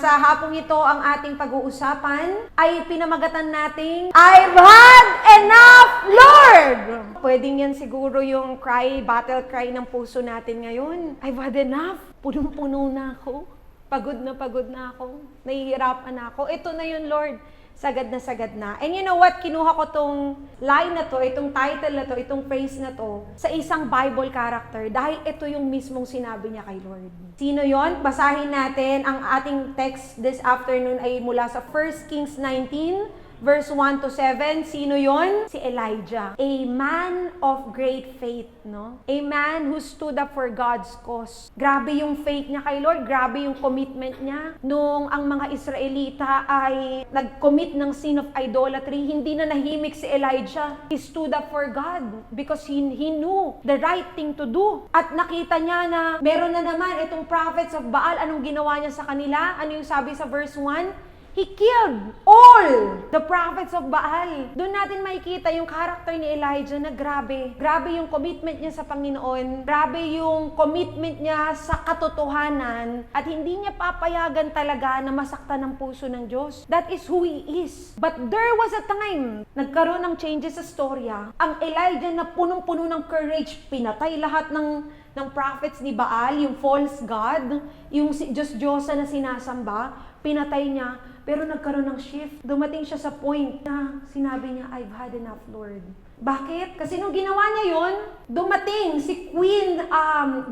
Sa hapong ito, ang ating pag-uusapan ay pinamagatan nating I've had enough, Lord! Pwedeng yan siguro yung battle cry ng puso natin ngayon. I've had enough. Punong-puno na ako. Pagod na ako. Nahihirapan na ako. Ito na yun, Lord. Sagad na. And you know what? Kinuha ko tong line na to, itong title na to, itong phrase na to, sa isang Bible character dahil ito yung mismong sinabi niya kay Lord. Sino yon? Basahin natin. Ang ating text this afternoon ay mula sa 1 Kings 19, verse 1 to 7. Sino yon? Si Elijah. A man of great faith, no? A man who stood up for God's cause. Grabe yung faith niya kay Lord. Grabe yung commitment niya. Nung ang mga Israelita ay nag-commit ng sin of idolatry, hindi na nahimik si Elijah. He stood up for God because he knew the right thing to do. At nakita niya na meron na naman itong prophets of Baal. Anong ginawa niya sa kanila? Ano yung sabi sa verse 1? He killed all the prophets of Baal. Doon natin makikita yung character ni Elijah na grabe. Grabe yung commitment niya sa Panginoon. Grabe yung commitment niya sa katotohanan. At hindi niya papayagan talaga na masaktan ang puso ng Diyos. That is who he is. But there was a time, nagkaroon ng changes sa storya. Ang Elijah na punong-puno ng courage, pinatay lahat ng prophets ni Baal, yung false god, yung Diyos-Diyosa na sinasamba, pinatay niya. Pero nagkaroon ng shift. Dumating siya sa point na sinabi niya, I've had enough, Lord. Bakit? Kasi nung ginawa niya yon, dumating si Queen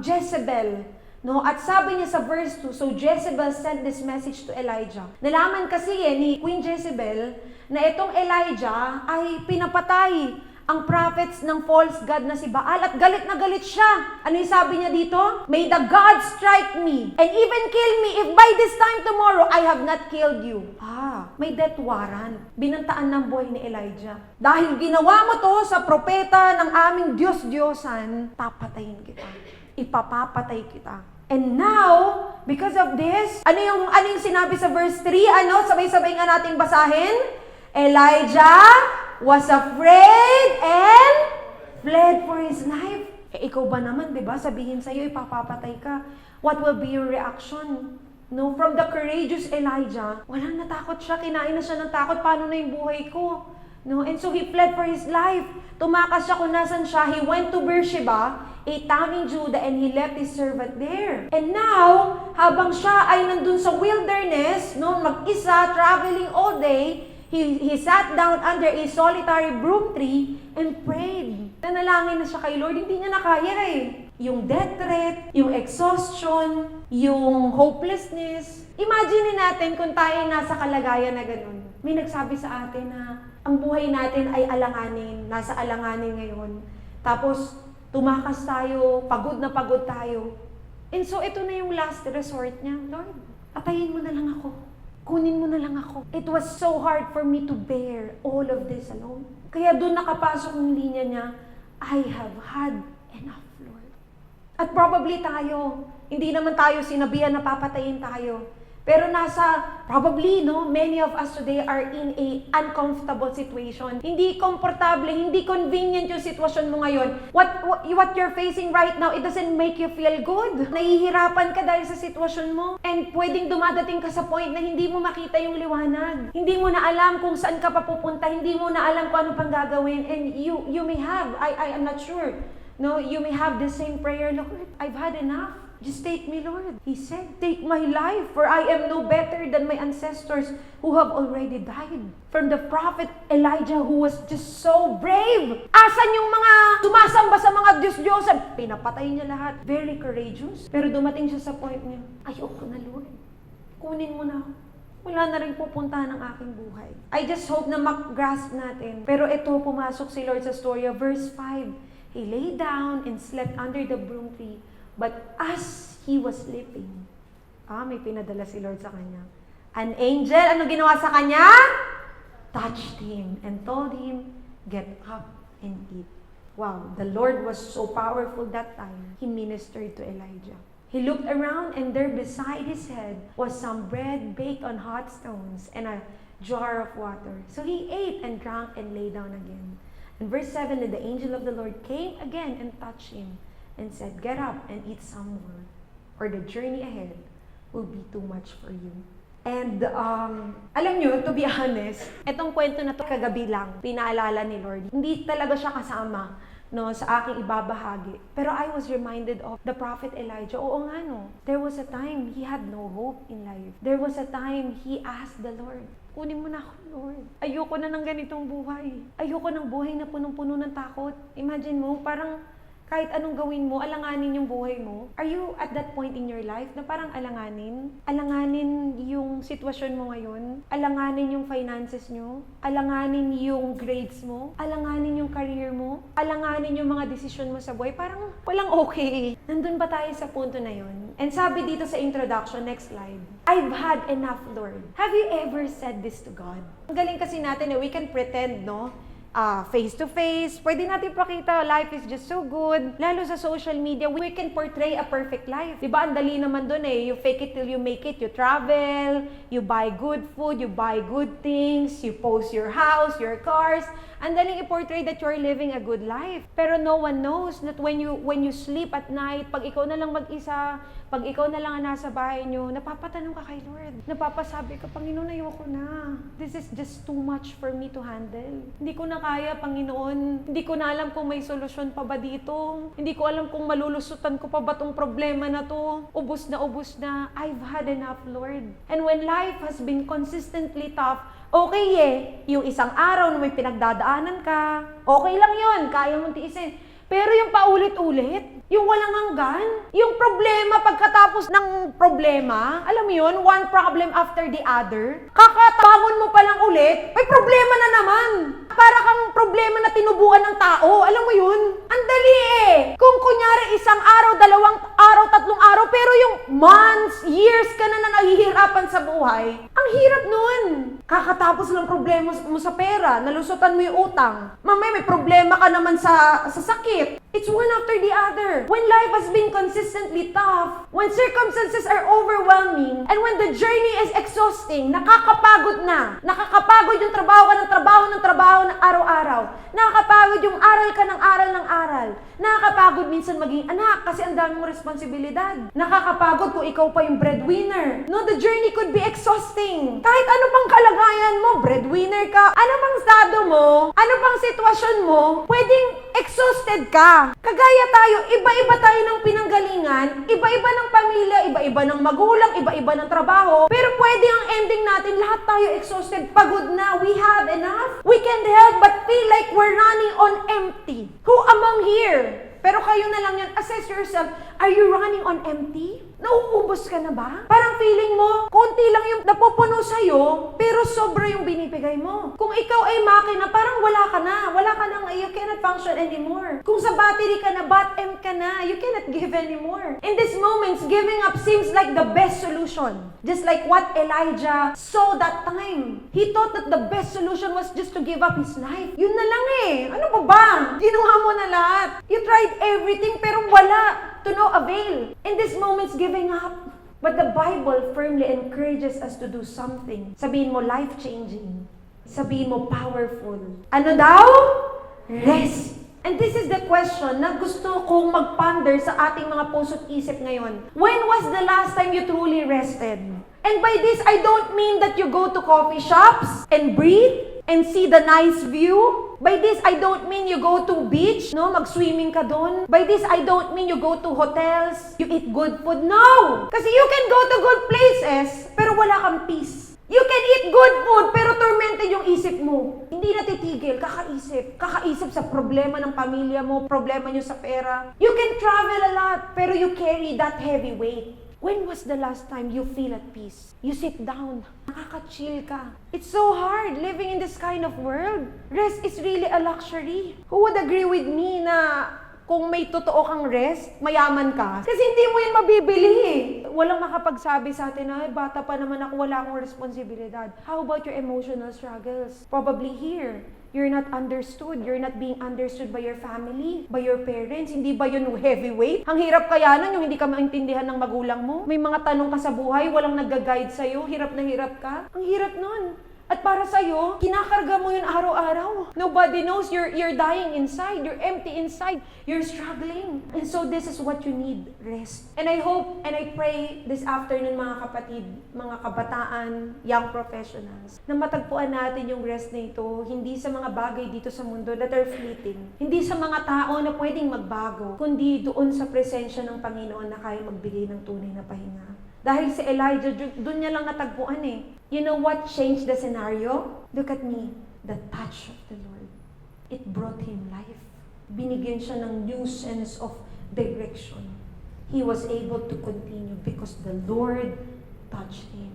Jezebel. No? At sabi niya sa verse 2, so Jezebel sent this message to Elijah. Nalaman kasi ni Queen Jezebel na itong Elijah ay pinapatay ang prophets ng false god na si Baal at galit na galit siya. Ano yung sabi niya dito? May the God strike me and even kill me if by this time tomorrow I have not killed you. May death warrant. Binantaan ng buhay ni Elijah. Dahil ginawa mo to sa propeta ng aming Diyos-Diyosan, papatayin kita. Ipapapatay kita. And now, because of this, ano yung sinabi sa verse 3? Sabay-sabay nga nating basahin. Elijah was afraid and fled for his life. Ikaw ba naman, di ba? Sabihin sa'yo, ipapapatay ka. What will be your reaction? No, from the courageous Elijah, walang natakot siya, kinain na siya ng takot, paano na yung buhay ko? No, and so he fled for his life. Tumakas siya kung nasan siya. He went to Beersheba, a town in Judah, and he left his servant there. And now, habang siya ay nandun sa wilderness, no, mag-isa, traveling all day, He sat down under a solitary broom tree and prayed. Nanalangin na siya kay Lord, hindi niya nakaya Yung death threat, yung exhaustion, yung hopelessness. Imagine natin kung tayo nasa kalagayan na ganun. May nagsabi sa atin na ang buhay natin ay alanganin, nasa alanganin ngayon. Tapos tumakas tayo, pagod na pagod tayo. And so ito na yung last resort niya. Lord, patayin mo na lang ako. Kunin mo na lang ako. It was so hard for me to bear all of this alone. Kaya doon nakapasok yung linya niya, I have had enough, Lord. At probably tayo, hindi naman tayo sinabihan na papatayin tayo. Pero probably, many of us today are in a uncomfortable situation. Hindi komportable, hindi convenient yung sitwasyon mo ngayon. What you're facing right now, it doesn't make you feel good. Nahihirapan ka dahil sa sitwasyon mo. And pwedeng dumadating ka sa point na hindi mo makita yung liwanag. Hindi mo na alam kung saan ka papupunta. Hindi mo na alam kung ano pang gagawin. And you may have, I am not sure. No, you may have the same prayer, Lord, I've had enough. Just take me, Lord. He said, take my life, for I am no better than my ancestors who have already died. From the prophet Elijah who was just so brave. Asan yung mga sumasamba sa mga Diyos-Diyosan? Pinapatay niya lahat. Very courageous. Pero dumating siya sa point niya, ayoko na, Lord. Kunin mo na. Wala na rin pupuntahan ang aking buhay. I just hope na mag-grasp natin. Pero ito, pumasok si Lord sa story of verse 5. He lay down and slept under the broom tree. But as he was sleeping, may pinadala si Lord sa kanya. An angel, ano ginawa sa kanya? Touched him and told him, get up and eat. Wow, the Lord was so powerful that time. He ministered to Elijah. He looked around and there beside his head was some bread baked on hot stones and a jar of water. So he ate and drank and lay down again. And verse 7, and the angel of the Lord came again and touched him and said, get up and eat some more, or the journey ahead will be too much for you. And alam nyo, to be honest, etong kwento na to kagabi lang, pinaalala ni Lord. Hindi talaga siya kasama no, sa aking ibabahagi. Pero I was reminded of the prophet Elijah. Oo nga no, there was a time he had no hope in life. There was a time he asked the Lord, kunin mo na ako, Lord. Ayoko na ng ganitong buhay. Ayoko ng buhay na punong-puno ng takot. Imagine mo, parang kahit anong gawin mo, alanganin yung buhay mo. Are you at that point in your life na parang alanganin? Alanganin yung sitwasyon mo ngayon? Alanganin yung finances nyo? Alanganin yung grades mo? Alanganin yung career mo? Alanganin yung mga desisyon mo sa buhay? Parang walang okay. Nandun ba tayo sa punto na yun? And sabi dito sa introduction, next slide, I've had enough, Lord. Have you ever said this to God? Ang galing kasi natin we can pretend, no? Face-to-face, pwede natin pakita, life is just so good. Lalo sa social media, we can portray a perfect life. Diba, ang dali naman dun you fake it till you make it. You travel, you buy good food, you buy good things, you post your house, your cars. Ang daling i-portray that you're living a good life. Pero no one knows that when you sleep at night, pag ikaw na lang mag-isa, pag ikaw na lang ang nasa bahay nyo, napapatanong ka kay Lord. Napapasabi ka, Panginoon, ayoko na. This is just too much for me to handle. Hindi ko na kaya, Panginoon. Hindi ko na alam kung may solusyon pa ba dito. Hindi ko alam kung malulusutan ko pa ba tong problema na to. Ubus na ubus na. I've had enough, Lord. And when life has been consistently tough, okay yung isang araw na may pinagdadaanan ka, okay lang yun, kaya mong tiisin. Pero yung paulit-ulit, yung walang hanggan, yung problema pagkatapos ng problema, alam mo yun, one problem after the other, kakatabangon mo pa lang ulit, may problema na naman. Para kang problema na tinubuan ng tao, alam mo yun? Ang dali Kung kunyari isang araw, 2 araw, 3 araw, pero yung months, years ka na nahihirapan sa buhay, ang hirap nun. Kakatapos lang problema mo sa pera, nalusutan mo yung utang. Mamaya may problema ka naman sa sakit. It's one after the other. When life has been consistently tough, when circumstances are overwhelming, and when the journey is exhausting, nakakapagod na. Nakakapagod yung trabaho ka ng trabaho ng araw-araw. Nakakapagod yung aral ka ng aral. Nakakapagod minsan maging anak kasi ang dami mong responsibilidad. Nakakapagod kung ikaw pa yung breadwinner. No, the journey could be exhausting. Kahit ano pang kalagayan mo, breadwinner ka, ano pang estado mo, ano pang sitwasyon mo, pwedeng exhausted ka. Kagaya tayo, iba-iba tayo ng pinanggalingan, iba-iba ng pamilya, iba-iba ng magulang, iba-iba ng trabaho, pero pwede ang ending natin, lahat tayo exhausted, pagod na, we have enough. We can't help but feel like we're running on empty. Who among here? Pero kayo na lang yun, assess yourself, are you running on empty? Nauubos ka na ba? Parang feeling mo, konti lang yung napupuno sa'yo, pero sobra yung binibigay mo. Kung ikaw ay makina, parang wala ka na, you cannot function anymore. Kung sa battery ka na, bottom ka na, you cannot give anymore. In these moments, giving up seems like the best solution. Just like what Elijah saw that time. He thought that the best solution was just to give up his life. Yun na lang Ano pa ba? Ginawa mo na lahat. You tried everything, pero wala. To no avail. In these moments, giving up. But the Bible firmly encourages us to do something. Sabihin mo, life-changing. Sabihin mo, powerful. Ano daw? Rest. And this is the question na gusto kong mag-ponder sa ating mga puso't isip ngayon. When was the last time you truly rested? And by this, I don't mean that you go to coffee shops and breathe and see the nice view. By this, I don't mean you go to beach, mag-swimming ka doon. By this, I don't mean you go to hotels, you eat good food. No! Kasi you can go to good places, pero wala kang peace. You can eat good food, pero tormented yung isip mo. Hindi natitigil, kakaisip sa problema ng pamilya mo, problema nyo sa pera. You can travel a lot, pero you carry that heavy weight. When was the last time you feel at peace? You sit down, nakaka-chill ka. It's so hard living in this kind of world. Rest is really a luxury. Who would agree with me na kung may totoo kang rest, mayaman ka? Kasi hindi mo yan mabibili Walang makapagsabi sa atin na, bata pa naman ako, wala akong responsibilidad. How about your emotional struggles? Probably here. You're not understood. You're not being understood by your family, by your parents. Hindi ba yun heavyweight? Ang hirap kaya nun yung hindi ka maintindihan ng magulang mo. May mga tanong ka sa buhay, walang nag-guide sa'yo, hirap na hirap ka. Ang hirap nun. At para sa'yo, kinakarga mo yun araw-araw. Nobody knows you're dying inside. You're empty inside. You're struggling. And so this is what you need, rest. And I hope and I pray this afternoon, mga kapatid, mga kabataan, young professionals, na matagpuan natin yung rest na ito, hindi sa mga bagay dito sa mundo that are fleeting. Hindi sa mga tao na pwedeng magbago, kundi doon sa presensya ng Panginoon na kaya magbigay ng tunay na pahinga. Dahil si Elijah, doon niya lang natagpuan eh. You know what changed the scenario? Look at me. The touch of the Lord. It brought him life. Binigyan siya ng new sense of direction. He was able to continue because the Lord touched him.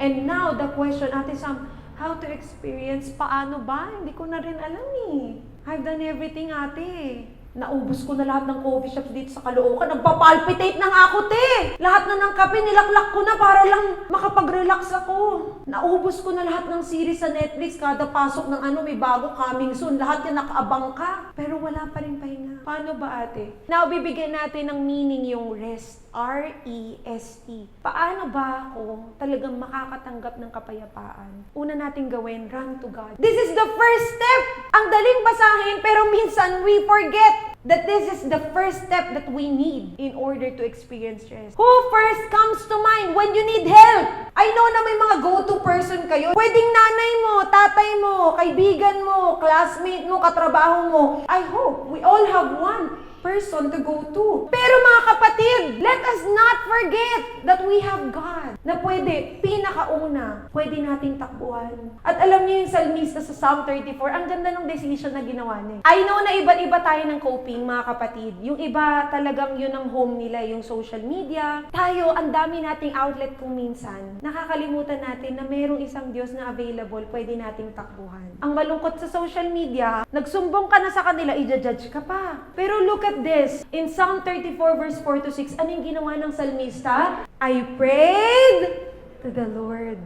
And now, the question, Ate Sam, how to experience? Paano ba? Hindi ko na rin alam eh. I've done everything, ate. Naubos ko na lahat ng coffee shops dito sa Caloocan. Nagpapalpitate na nga ako, te! Lahat na ng kape, nilaklak ko na para lang makapag-relax ako. Naubos ko na lahat ng series sa Netflix. Kada pasok ng may bago coming soon. Lahat yan nakaabang ka. Pero wala pa rin pahinga. Paano ba, ate? Now, bibigyan natin ng meaning yung rest. R-E-S-T. Paano ba ako talagang makakatanggap ng kapayapaan? Una nating gawin, run to God. This is the first step. Ang daling basahin, pero minsan we forget that this is the first step that we need in order to experience rest. Who first comes to mind when you need help? I know na may mga go-to person kayo. Pwedeng nanay mo, tatay mo, kaibigan mo, classmate mo, katrabaho mo. I hope we all have one person to go to. Pero mga kapatid, let us not forget that we have God na pwede, pinakauna, pwede nating takbuhan. At alam niyo yung salmista sa Psalm 34, ang ganda ng decision na ginawa niya. I know na iba't-iba tayo ng coping, mga kapatid. Yung iba talagang yun ang home nila, yung social media. Tayo, ang dami nating outlet kung minsan. Nakakalimutan natin na mayroong isang Diyos na available, pwede nating takbuhan. Ang malungkot sa social media, nagsumbong ka na sa kanila, i-judge ka pa. Pero look at this. In Psalm 34 verse 4 to 6, ano yung ginawa ng salmista? I prayed to the Lord.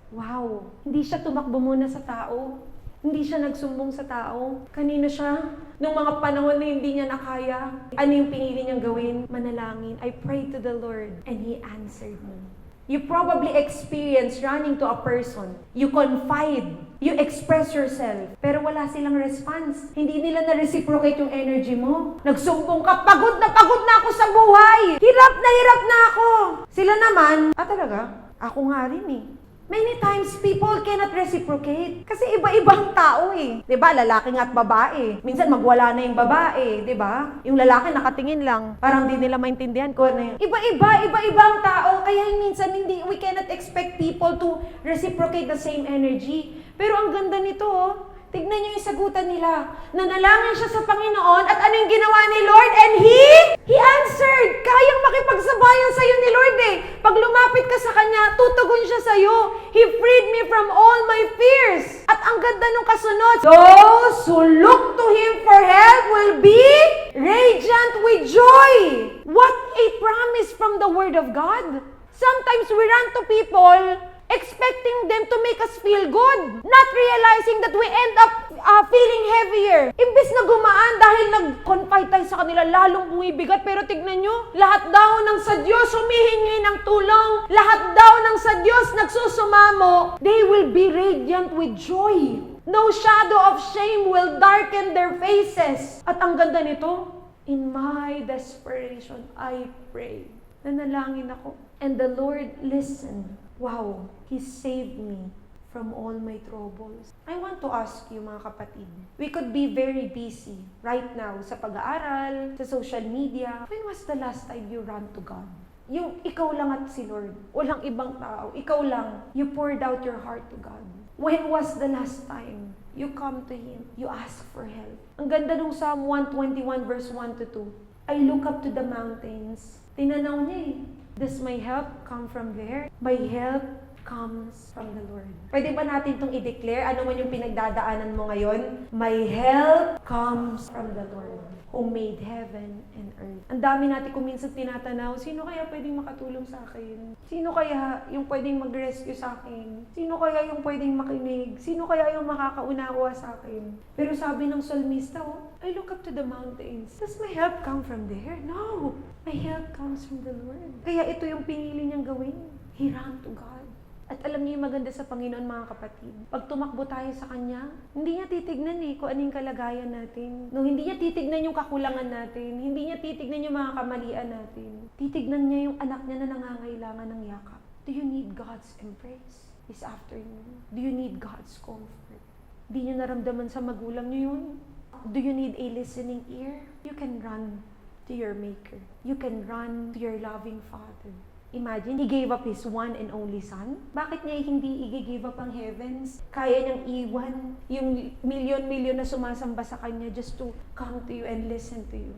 Wow. Hindi siya tumakbo muna sa tao. Hindi siya nagsumbong sa tao. Kanino siya? Nung mga panahon na hindi niya nakaya. Ano yung pinili niyang gawin? Manalangin. I prayed to the Lord and He answered me. You probably experience running to a person. You confide. You express yourself. Pero wala silang response. Hindi nila na-reciprocate yung energy mo. Nagsumbong ka, pagod na ako sa buhay. Hirap na ako. Sila naman, talaga? Ako nga rin eh. Many times, people cannot reciprocate. Kasi iba-ibang tao eh. Diba? Lalaki nga at babae. Minsan magwala na yung babae. Diba? Yung lalaki nakatingin lang. Parang di nila maintindihan ko na yun. Iba-ibang tao. Kaya minsan we cannot expect people to reciprocate the same energy. Pero ang ganda nito, tignan niyo yung sagutan nila. Nanalangin siya sa Panginoon at ano yung ginawa ni Lord? And He answered. Kayang makipagsabayan sa'yo ni Lord eh. Pag lumapit ka sa Kanya, tutugon siya sa'yo. He freed me from all my fears. At ang ganda nung kasunod, those who look to Him for help will be radiant with joy. What a promise from the Word of God. Sometimes we run to people expecting them to make us feel good, not realizing that we end up feeling heavier. Imbes na gumaan dahil nag-confide tayo sa kanila, lalong bumibigat. Pero tignan nyo, lahat daw ng sa Diyos humihingi ng tulong, lahat daw ng sa Diyos nagsusumamo, they will be radiant with joy. No shadow of shame will darken their faces. At ang ganda nito, in my desperation, I pray. Nanalangin ako. And the Lord listened. Wow, He saved me from all my troubles. I want to ask you, mga kapatid, we could be very busy right now sa pag-aaral, sa social media. When was the last time you ran to God? Yung ikaw lang at si Lord, walang ibang tao, ikaw lang, you poured out your heart to God. When was the last time you come to Him, you ask for help? Ang ganda nung Psalm 121 verse 1 to 2. I look up to the mountains. Tinanaw niya eh. Does my help come from there? My help comes from the Lord. Pwede ba natin itong i-declare? Ano man yung pinagdadaanan mo ngayon? My help comes from the Lord who made heaven and earth. Ang dami natin kung minsan tinatanaw, sino kaya pwedeng makatulong sa akin? Sino kaya yung pwedeng mag-rescue sa akin? Sino kaya yung pwedeng makinig? Sino kaya yung makakaunawa sa akin? Pero sabi ng psalmista, I look up to the mountains. Does my help come from there? No! My help comes from the Lord. Kaya ito yung pinili niyang gawin. He ran to God. At alam niyo yung maganda sa Panginoon, mga kapatid. Pag tumakbo tayo sa Kanya, hindi niya titignan kung anong kalagayan natin. No, hindi niya titignan yung kakulangan natin. Hindi niya titignan yung mga kamalian natin. Titignan niya yung anak niya na nangangailangan ng yakap. Do you need God's embrace? This afternoon. Do you need God's comfort? Di niyo naramdaman sa magulang niyo yun? Do you need a listening ear? You can run to your Maker. You can run to your loving Father. Imagine, He gave up His one and only Son. Bakit niya hindi i-give up ang heavens? Kaya niyang iwan yung milyon-milyon na sumasamba sa Kanya just to come to you and listen to you.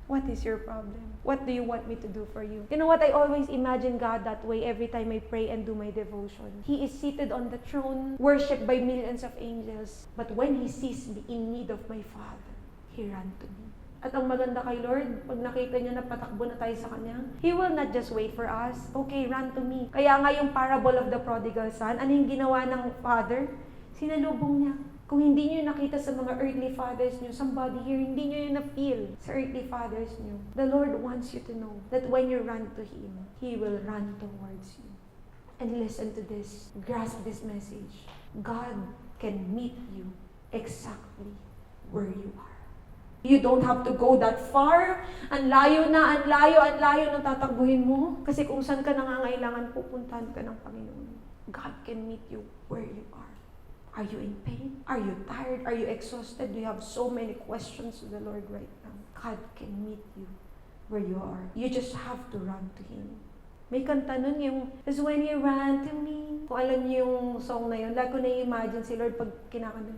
What is your problem? What do you want me to do for you? You know what? I always imagine God that way every time I pray and do my devotion. He is seated on the throne, worshipped by millions of angels. But when He sees me in need of my Father, He ran to me. At ang maganda kay Lord, pag nakita niya na patakbo na tayo sa Kanya, He will not just wait for us. Okay, run to me. Kaya nga yung parable of the prodigal son, ano yung ginawa ng father? Sinalubong niya. Kung hindi niyo nakita sa mga earthly fathers niyo, somebody here, hindi niyo yun na-feel sa earthly fathers niyo. The Lord wants you to know that when you run to Him, He will run towards you. And listen to this. Grasp this message. God can meet you exactly where you are. You don't have to go that far. Ang layo na ng tatakbuhin mo. Kasi kung saan ka nangangailangan, pupuntahan ka ng Panginoon. God can meet you where you are. Are you in pain? Are you tired? Are you exhausted? Do you have so many questions to the Lord right now? God can meet you where you are. You just have to run to Him. May kanta nun yung, "Cause when you run to me." Kung alam niyo yung song na yun, lagi ko na-imagine si Lord pag kinakanta.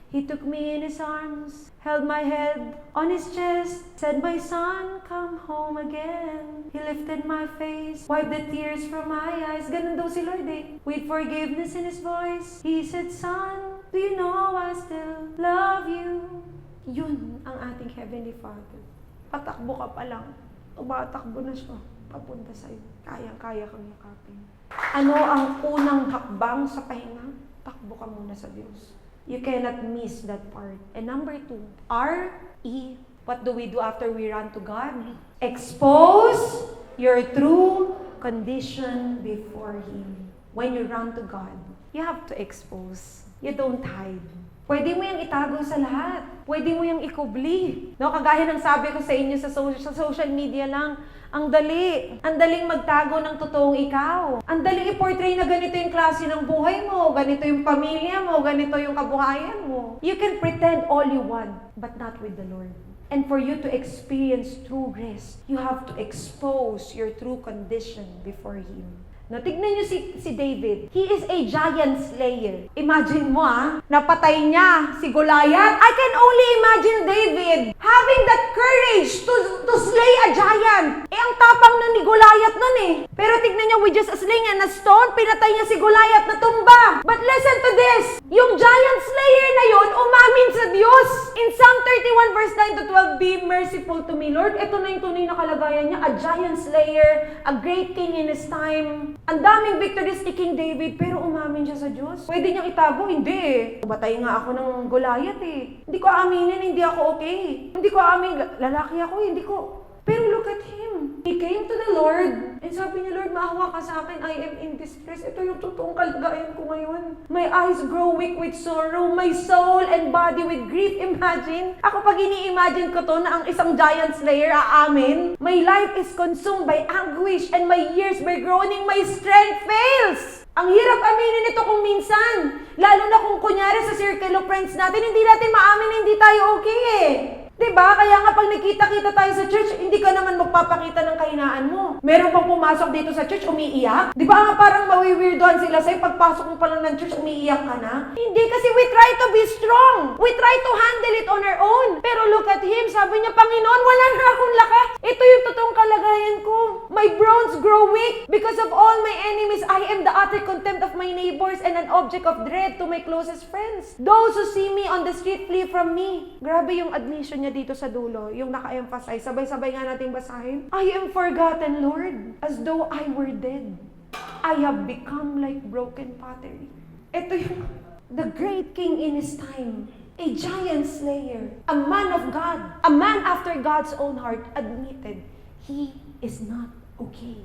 He took me in His arms, held my head on His chest, said, "My son, come home again." He lifted my face, wiped the tears from my eyes. Ganun daw si Lord with forgiveness in His voice. He said, "Son, do you know I still love you?" Yun ang ating Heavenly Father. Patakbo ka pa lang, tumatakbo na siya, papunta sa'yo. Kayang-kaya kang yakapin. Ano ang unang hakbang sa pahinga? Takbo ka muna sa Diyos. You cannot miss that part. And number 2, R-E. What do we do after we run to God? Expose your true condition before Him. When you run to God, you have to expose. You don't hide. Pwede mo yung itago sa lahat. Pwede mo yung ikubli. No, kagaya ng sabi ko sa inyo sa social media lang, ang daling magtago ng totoong ikaw. Ang daling i-portray na ganito yung klase ng buhay mo, ganito yung pamilya mo, ganito yung kabuhayan mo. You can pretend all you want, but not with the Lord. And for you to experience true rest, you have to expose your true condition before Him. No, tignan niyo si David. He is a giant slayer. Imagine mo napatay niya si Goliath. I can only imagine David having that courage to slay a giant. Ang tapang na ni Goliath nun Pero tignan niyo, with just a sling and a stone, pinatay niya si Goliath na tumba. But listen to this. Yung giant slayer na yun, umamin sa Diyos. In Psalm 31 verse 9 to 12, "Be merciful to me, Lord." Ito na yung tunay na kalagayan niya. A giant slayer, a great king in his time. Ang daming victories ni King David, pero umamin siya sa Diyos. Pwede niyang itago? Hindi Batay nga ako ng Goliath Hindi ko aminin, hindi ako okay. Hindi ko amin, lalaki ako, hindi ko. Pero look at him. He came to the Lord and sabi niya, "Lord, maawa ka sa akin. I am in distress." Ito yung totoong kalagayan ko ngayon. My eyes grow weak with sorrow, my soul and body with grief. Imagine. Ako pag ini-imagine ko to na ang isang giant slayer aamin, "My life is consumed by anguish and my years by groaning, my strength fails." Ang hirap aminin ito kung minsan. Lalo na kung kunyari sa circle of friends natin, hindi natin maamin na hindi tayo okay Diba? Kaya nga pag nakita-kita tayo sa church, hindi ka naman magpapakita ng kahinaan mo. Meron pang pumasok dito sa church, umiiyak. Diba nga parang mawiwirdohan sila sa'yo, pagpasok mo pa lang ng church, umiiyak ka na? Hindi, kasi we try to be strong. We try to handle it on our own. Pero look at him, sabi niya, "Panginoon, wala na akong lakas. Ito yung totoong kalagayan ko. My bones grow weak. Because of all my enemies, I am the utter contempt of my neighbors and an object of dread to my closest friends. Those who see me on the street flee from me." Grabe yung admission niya dito sa dulo, yung naka-emphasize. Sabay-sabay nga nating basahin. "I am forgotten, Lord, as though I were dead. I have become like broken pottery." Ito yung the great king in his time, a giant slayer, a man of God, a man after God's own heart, admitted he is not okay.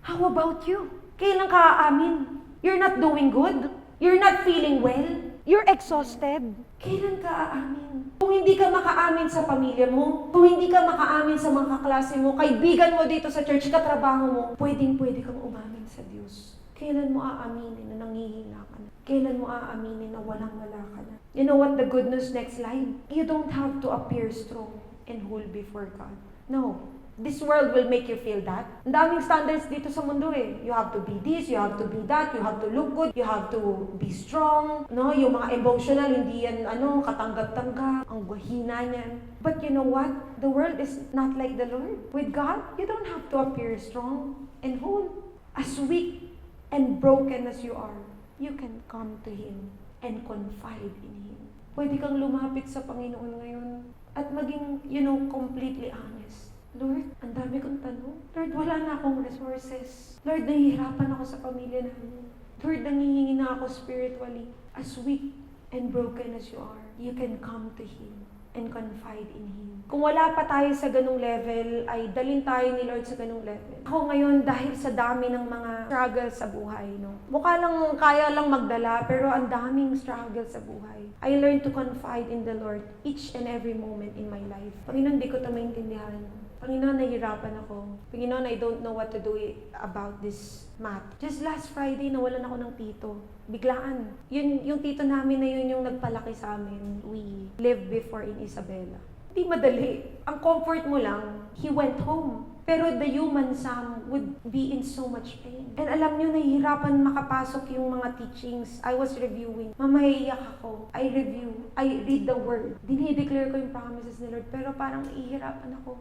How about you? Kailan ka aamin? You're not doing good? You're not feeling well? You're exhausted? Kailan ka aamin? Kung hindi ka makaamin sa pamilya mo, kung hindi ka makaamin sa mga kaklase mo, kaibigan mo dito sa church, katrabaho mo, pwede kang umamin sa Diyos. Kailan mo aaminin na nanghihina ka na? Kailan mo aaminin na walang-wala ka na? You know what the good news next slide? You don't have to appear strong and whole before God. No. This world will make you feel that. Ang daming standards dito sa mundo eh. You have to be this, you have to be that, you have to look good, you have to be strong. No, yung mga emotional, hindi yan katanggap-tanggap, ang hina niyan. But you know what? The world is not like the Lord. With God, you don't have to appear strong and whole. As weak and broken as you are, you can come to Him and confide in Him. Pwede kang lumapit sa Panginoon ngayon at maging, completely honest. Lord, ang dami kong tanong. Lord, wala na akong resources. Lord, nahihirapan ako sa pamilya namin. Lord, nangihingi na ako spiritually. As weak and broken as you are, you can come to Him and confide in Him. Kung wala pa tayo sa ganung level, ay dalhin tayo ni Lord sa ganung level. Ako ngayon, dahil sa dami ng mga struggles sa buhay, mukha lang, kaya lang magdala, pero ang daming struggles sa buhay. I learned to confide in the Lord each and every moment in my life. Panginoon, di ko ito maintindihan. Panginoon, nahihirapan ako. Panginoon, I don't know what to do about this math. Just last Friday, nawalan ako ng tito. Biglaan. Yung tito namin na yun yung nagpalaki sa amin. We lived before in Isabela. Hindi madali. Ang comfort mo lang, he went home. Pero the human Sam would be in so much pain. And alam niyo, nahihirapan makapasok yung mga teachings. I was reviewing. Mamaiyak ako. I review. I read the word. Dinideclare ko yung promises ni Lord. Pero parang nahihirapan ako.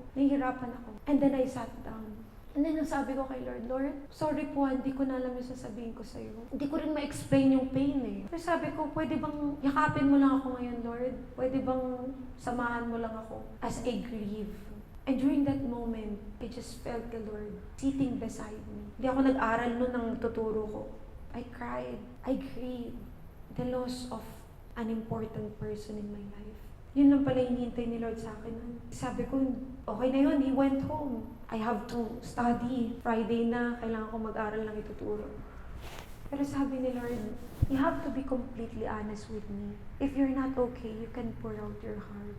And then I sat down. And then sabi ko kay Lord, Lord, sorry po, hindi ko na alam yung sasabihin ko sa'yo. Hindi ko rin ma-explain yung pain eh. Pero sabi ko, pwede bang yakapin mo lang ako ngayon, Lord? Pwede bang samahan mo lang ako as I grieve? And during that moment, I just felt the Lord sitting beside me. Hindi ako nag-aral nun ng tuturo ko. I cried. I grieved the loss of an important person in my life. Yun lang pala hinihintay ni Lord sa akin. Sabi ko, okay na yun, He went home. I have to study. Friday na, kailangan ko mag-aral ng ituturo. Pero sabi ni Lord, you have to be completely honest with me. If you're not okay, you can pour out your heart.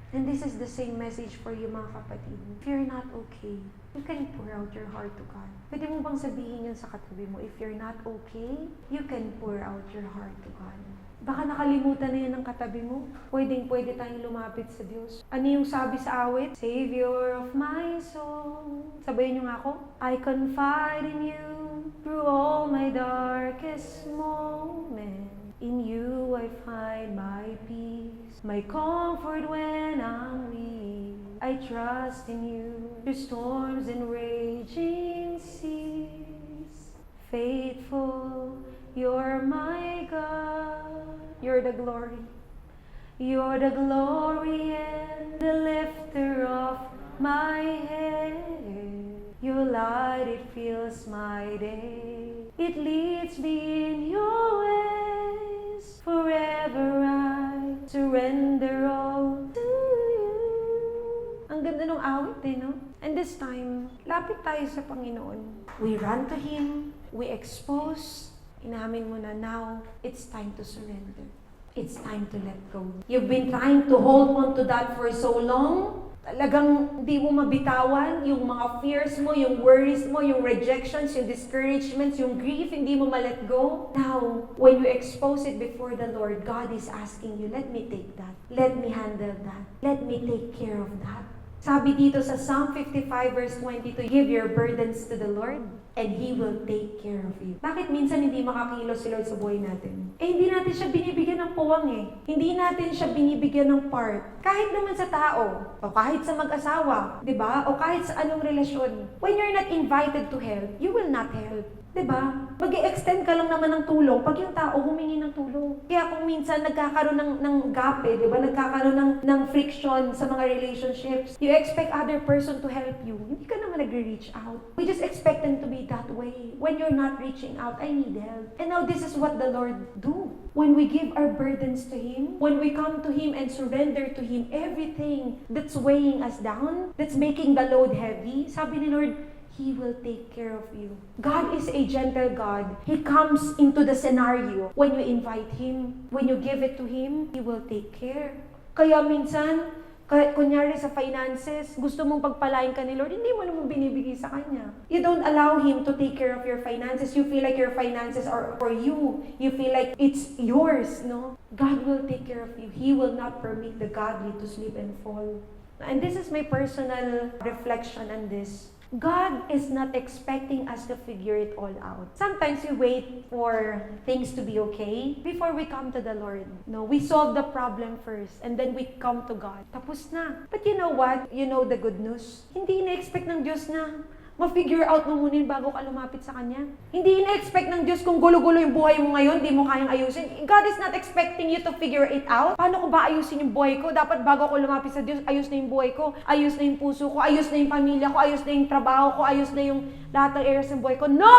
And this is the same message for you mga kapatid. If you're not okay, you can pour out your heart to God. Pwede mo bang sabihin yun sa katabi mo, if you're not okay, you can pour out your heart to God. Baka nakalimutan na yan ng katabi mo. Pwede tayong lumapit sa Diyos. Ano yung sabi sa awit? Savior of my soul. Sabayin niyo nga ako. I confide in you through all my darkest moments. In you I find my peace, my comfort when I'm weak. I trust in you through storms and raging seas. Faithful, you're my God. You're the glory. You're the glory and the lifter of my head. Your light, it fills my day. It leads me in your ways. Forever I surrender all to you. Ang ganda ng awit no? And this time, lapit tayo sa Panginoon. We run to Him. We expose. Inamin mo na now, it's time to surrender. It's time to let go. You've been trying to hold on to that for so long. Talagang di mo mabitawan yung mga fears mo, yung worries mo, yung rejections, yung discouragements, yung grief, hindi mo ma-let go. Now, when you expose it before the Lord, God is asking you, let me take that. Let me handle that. Let me take care of that. Sabi dito sa Psalm 55 verse 22, give your burdens to the Lord and He will take care of you. Bakit minsan hindi makakilos si Lord sa buhay natin? Hindi natin siya binibigyan ng puwang Hindi natin siya binibigyan ng part. Kahit naman sa tao, o kahit sa mag-asawa, di ba? O kahit sa anong relasyon. When you're not invited to help, you will not help. Diba? Mag-i-extend ka lang naman ng tulong pag yung tao humingi ng tulong. Kaya kung minsan nagkakaroon ng gap diba? Nagkakaroon ng friction sa mga relationships. You expect other person to help you. Hindi ka naman nag-reach out. We just expect them to be that way. When you're not reaching out, I need help. And now this is what the Lord do. When we give our burdens to Him, when we come to Him and surrender to Him everything that's weighing us down, that's making the load heavy, sabi ni Lord, He will take care of you. God is a gentle God. He comes into the scenario when you invite Him. When you give it to Him, He will take care. Kaya minsan, kunyari sa finances, gusto mong pagpalain ka ni Lord, hindi mo naman binibigay sa Kanya. You don't allow Him to take care of your finances. You feel like your finances are for you. You feel like it's yours, no? God will take care of you. He will not permit the godly to slip and fall. And this is my personal reflection on this. God is not expecting us to figure it all out. Sometimes we wait for things to be okay before we come to the Lord. No, we solve the problem first and then we come to God. Tapos na. But you know what? You know the good news? Hindi ina-expect ng Diyos na ma-figure out mo muna yun bago ka lumapit sa Kanya. Hindi ina-expect ng Diyos kung gulo-gulo yung buhay mo ngayon, di mo kayang ayusin. God is not expecting you to figure it out. Paano ko ba ayusin yung buhay ko? Dapat bago ako lumapit sa Diyos, ayos na yung buhay ko, ayos na yung puso ko, ayos na yung pamilya ko, ayos na yung trabaho ko, ayos na yung lahat ng areas ng buhay ko. No!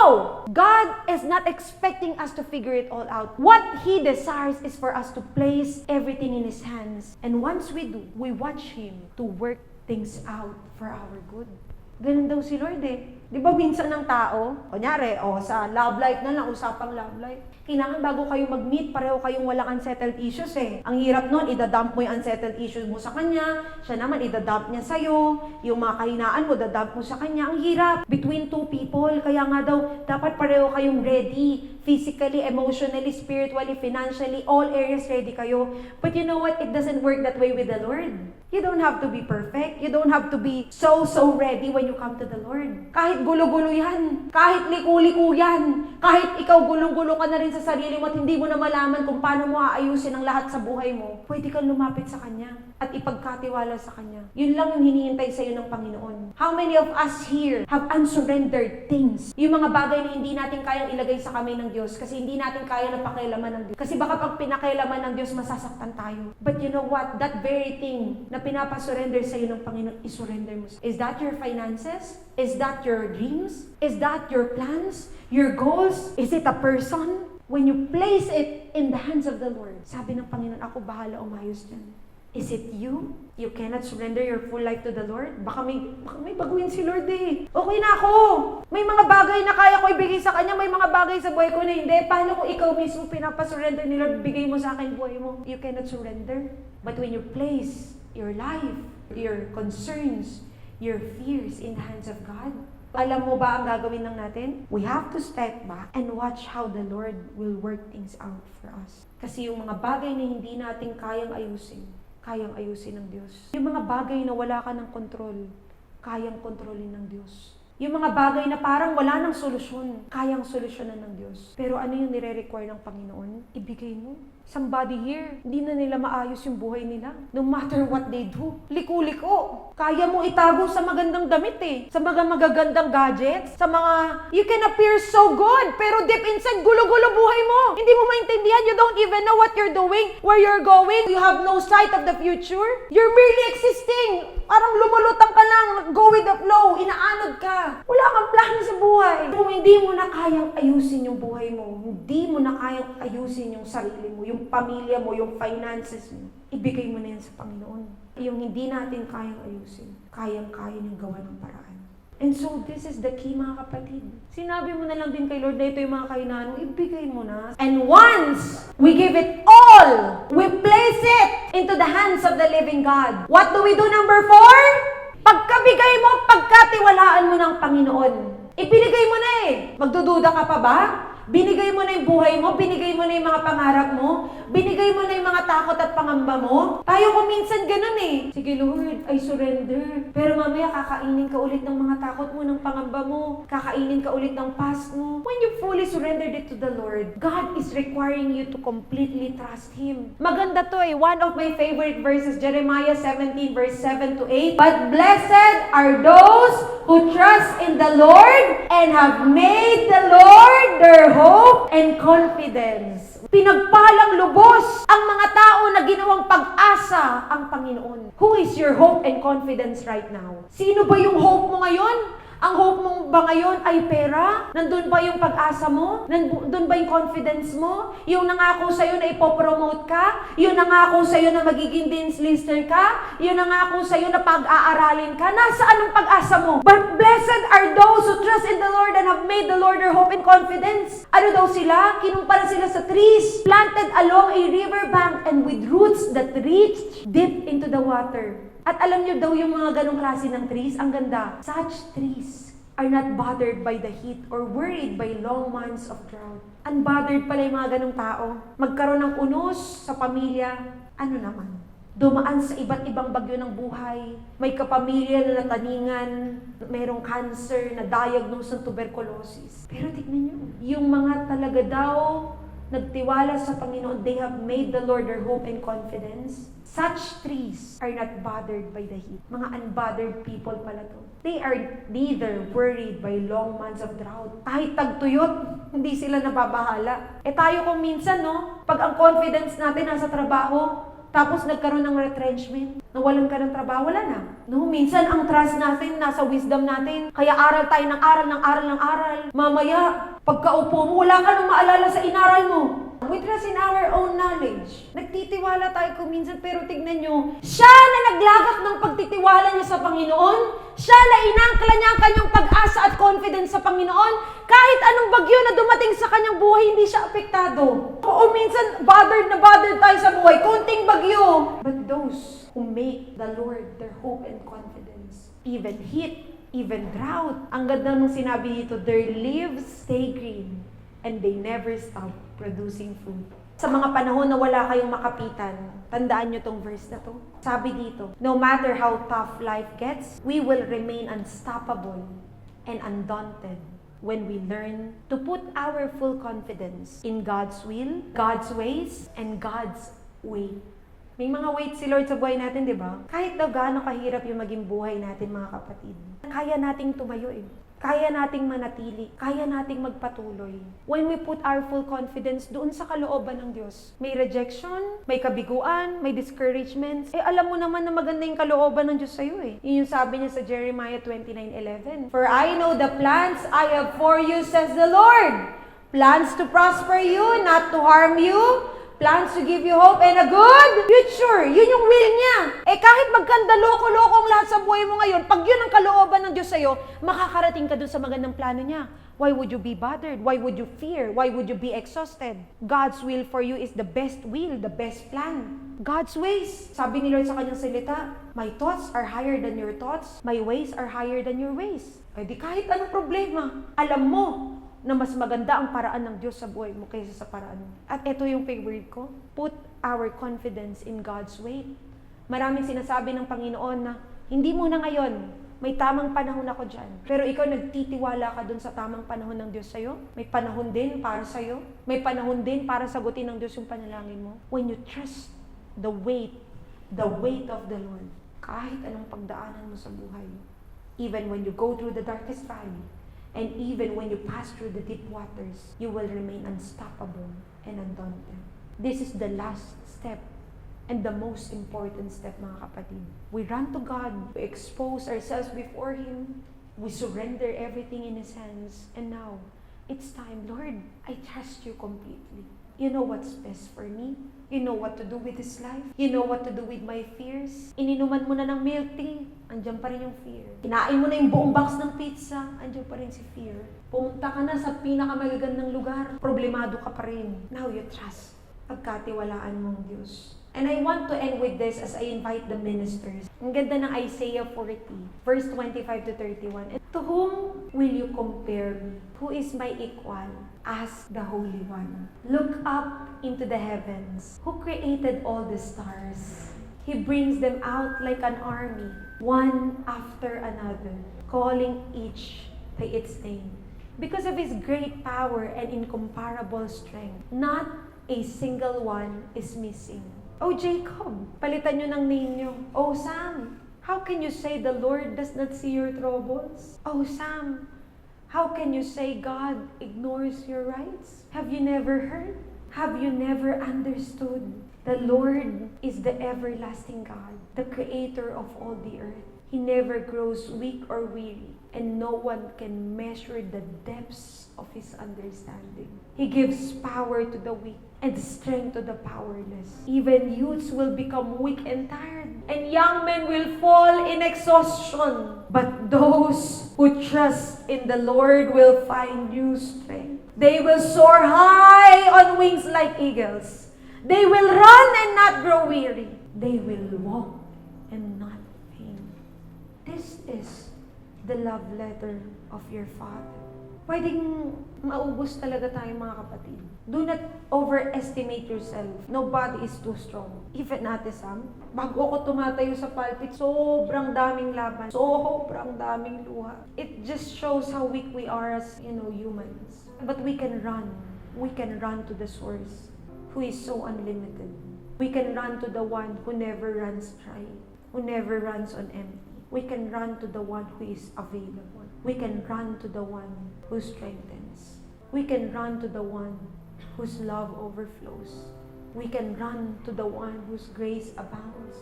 God is not expecting us to figure it all out. What He desires is for us to place everything in His hands. And once we do, we watch Him to work things out for our good. Ganun daw si Lord eh. Di ba minsan ng tao, kunyari, sa love life na lang, usapang love life. Kailangan bago kayo mag-meet, pareho kayong walang unsettled issues eh. Ang hirap nun, idadump mo yung unsettled issues mo sa kanya, siya naman idadump niya sa'yo, yung mga kahinaan mo, dadump mo sa kanya. Ang hirap between two people. Kaya nga daw, dapat pareho kayong ready. Physically, emotionally, spiritually, financially, all areas ready kayo. But you know what? It doesn't work that way with the Lord. You don't have to be perfect. You don't have to be so ready when you come to the Lord. Kahit gulo-gulo yan, kahit liku-liku yan, kahit ikaw gulong-gulo ka na rin sa sarili mo at hindi mo na malaman kung paano mo aayusin ang lahat sa buhay mo, pwede kang lumapit sa Kanya at ipagkatiwala sa Kanya. Yun lang yung hinihintay sa iyo ng Panginoon. How many of us here have unsurrendered things? Yung mga bagay na hindi natin kayang ilagay sa kamay ng Diyos kasi hindi natin kaya na pakialaman ng Diyos. Kasi baka pag pinakialaman ng Diyos, masasaktan tayo. But you know what? That very thing na pinapasurrender sa iyo ng Panginoon, isurrender mo. Is that your finances? Is that your dreams? Is that your plans? Your goals? Is it a person? When you place it in the hands of the Lord, sabi ng Panginoon, ako bahala umayos dyan. Is it you? You cannot surrender your full life to the Lord? Baka may baguhin si Lord eh. Okay na ako. May mga bagay na kaya ko ibigay sa Kanya, may mga bagay sa buhay ko na hindi. Paano kung ikaw mismo pinapasurrender ni Lord, bigay mo sa akin buhay mo? You cannot surrender. But when you place your life, your concerns, your fears in the hands of God, alam mo ba ang gagawin lang natin? We have to step back and watch how the Lord will work things out for us. Kasi yung mga bagay na hindi natin kayang ayusin ng Diyos. Yung mga bagay na wala ka ng kontrol, kayang kontrolin ng Diyos. Yung mga bagay na parang wala ng solusyon, kayang solusyonan ng Diyos. Pero ano yung nire-require ng Panginoon? Ibigay mo. Somebody here, hindi na nila maayos yung buhay nila. No matter what they do. Liko-liko. Kaya mong itago sa magandang damit eh. Sa mga magagandang gadgets. Sa mga, you can appear so good, pero deep inside, gulo-gulo buhay mo. Hindi mo maintindihan. You don't even know what you're doing, where you're going. You have no sight of the future. You're merely existing. Parang lumulutang ka lang, go with the flow, inaanod ka. Wala kang plano sa buhay. Kung hindi mo na kayang ayusin yung buhay mo, hindi mo na kayang ayusin yung sarili mo, yung pamilya mo, yung finances mo, ibigay mo na yan sa Panginoon. Yung hindi natin kayang ayusin, kayang-kaya niyong gawa ng paraan. And so, this is the key, mga kapatid. Sinabi mo na lang din kay Lord na ito yung mga kahinaan mo, ibigay mo na. And once we give it all, we place it into the hands of the living God. What do we do, number 4? Pagkabigay mo, pagkatiwalaan mo ng Panginoon. Ibinigay mo na eh. Magdududa ka pa ba? Binigay mo na yung buhay mo, binigay mo na yung mga pangarap mo, binigay mo na yung mga takot at pangamba mo. Tayo kung minsan ganun eh. Sige Lord, I surrender. Pero mamaya kakainin ka ulit ng mga takot mo, ng pangamba mo. Kakainin ka ulit ng past mo. When you fully surrendered it to the Lord, God is requiring you to completely trust Him. Maganda to eh. One of my favorite verses, Jeremiah 17 verse 7 to 8. But blessed are those who trust in the Lord and have made the Lord their hope and confidence. Pinagpalang lubos ang mga tao na ginawang pag-asa ang Panginoon. Who is your hope and confidence right now? Sino ba yung hope mo ngayon? Ang hope mo ba ngayon ay pera? Nandun ba yung pag-asa mo? Nandun ba yung confidence mo? Yung nangako sa'yo na ipopromote ka? Yung nangako sa'yo na magiging dean's lister ka? Yung nangako sa'yo na pag-aaralin ka? Nasaan ang pag-asa mo? But blessed are those who trust in the Lord and have made the Lord their hope and confidence. Ano daw sila? Kinumpara sila sa trees planted along a river bank and with roots that reached deep into the water. At alam niyo daw yung mga ganong klase ng trees, ang ganda. Such trees are not bothered by the heat or worried by long months of drought. Unbothered pala yung mga ganong tao. Magkaroon ng unos sa pamilya, ano naman? Dumaan sa iba't ibang bagyo ng buhay. May kapamilya na nataningan, mayroong cancer, na diagnose ng tuberculosis. Pero tignan niyo, yung mga talaga daw nagtiwala sa Panginoon, they have made the Lord their hope and confidence. Such trees are not bothered by the heat. Mga unbothered people pala to. They are neither worried by long months of drought. Kahit tagtuyot, hindi sila nababahala. Tayo kung minsan, no, pag ang confidence natin nasa trabaho, tapos nagkaroon ng retrenchment, nawalan ka ng trabaho, wala na. No, minsan ang trust natin nasa wisdom natin. Kaya aral tayo ng aral. Mamaya, pagkaupo mo, wala ka nang maalala sa inaral mo. We trust in our own knowledge. Nagtitiwala tayo kung minsan, pero tignan nyo, siya na naglagak ng pagtitiwala niya sa Panginoon, siya na inangkla niya ang kanyang pag-asa at confidence sa Panginoon, kahit anong bagyo na dumating sa kanyang buhay, hindi siya apektado. Oo, minsan, bothered tayo sa buhay, konting bagyo. But those who make the Lord their hope and confidence, even heat, even drought, ang ganda nung sinabi dito, their leaves stay green, and they never stop producing fruit. Sa mga panahon na wala kayong makapitan, tandaan nyo tong verse na to. Sabi dito, no matter how tough life gets, we will remain unstoppable and undaunted when we learn to put our full confidence in God's will, God's ways, and God's way. May mga weight si Lord sa buhay natin, di ba? Kahit daw gaano kahirap yung maging buhay natin, mga kapatid, kaya nating tumayo eh. Kaya nating manatili, kaya nating magpatuloy. When we put our full confidence doon sa kalooban ng Diyos, may rejection, may kabiguan, may discouragements. Alam mo naman na maganda yung kalooban ng Diyos sa'yo eh. Yun yung sabi niya sa Jeremiah 29:11. For I know the plans I have for you, says the Lord. Plans to prosper you, not to harm you. Plans to give you hope and a good future. Yun yung will niya. Kahit magkanda loko-lokong lahat sa buhay mo ngayon, pag yun ang kalooban ng Diyos sa'yo, makakarating ka dun sa magandang plano niya. Why would you be bothered? Why would you fear? Why would you be exhausted? God's will for you is the best will, the best plan. God's ways. Sabi ni Lord sa kanyang salita, my thoughts are higher than your thoughts. My ways are higher than your ways. Di kahit anong problema, alam mo na mas maganda ang paraan ng Diyos sa buhay mo kaysa sa paraan mo. At ito yung favorite ko, put our confidence in God's way. Maraming sinasabi ng Panginoon na, hindi muna ngayon, may tamang panahon ako dyan. Pero ikaw nagtitiwala ka dun sa tamang panahon ng Diyos sa'yo. May panahon din para sa'yo. May panahon din para sagutin ng Diyos yung panalangin mo. When you trust the weight of the Lord, kahit anong pagdaanan mo sa buhay, even when you go through the darkest valley, and even when you pass through the deep waters, you will remain unstoppable and undaunted. This is the last step and the most important step, mga kapatid. We run to God, we expose ourselves before Him, we surrender everything in His hands, and now, it's time, Lord, I trust You completely. You know what's best for me. You know what to do with this life. You know what to do with my fears. Ininuman mo na ng milk tea, andyan pa rin yung fear. Kinain mo na yung buong box ng pizza, andyan pa rin si fear. Pumunta ka na sa pinakamagagandang lugar, problemado ka pa rin. Now you trust. Pagkatiwalaan mong Diyos. And I want to end with this as I invite the ministers. Ang ganda ng Isaiah 40, verse 25 to 31. And to whom will you compare me? Who is my equal? Ask the Holy One. Look up into the heavens. Who created all the stars? He brings them out like an army, one after another, calling each by its name. Because of His great power and incomparable strength, not a single one is missing. Oh Jacob, palitan nyo ng name nyo. Oh Sam, how can you say the Lord does not see your troubles? Oh Sam, how can you say God ignores your rights? Have you never heard? Have you never understood? The Lord is the everlasting God, the creator of all the earth. He never grows weak or weary, and no one can measure the depths of His understanding. He gives power to the weak and strength to the powerless. Even youths will become weak and tired, and young men will fall in exhaustion. But those who trust in the Lord will find new strength. They will soar high on wings like eagles. They will run and not grow weary. They will walk and not faint. This is the love letter of your Father. Pwedeng maubos talaga tayo mga kapatid. Do not overestimate yourself. Nobody is too strong. Even Ate Sam, bago ako tumatayo sa pulpit, sobrang daming laban, sobrang daming luha. It just shows how weak we are as, humans. But we can run. We can run to the source who is so unlimited. We can run to the one who never runs dry, who never runs on empty. We can run to the one who is available. We can run to the one who strengthens. We can run to the one whose love overflows. We can run to the one whose grace abounds.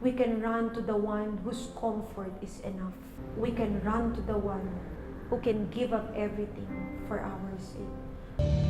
We can run to the one whose comfort is enough. We can run to the one who can give up everything for our sake.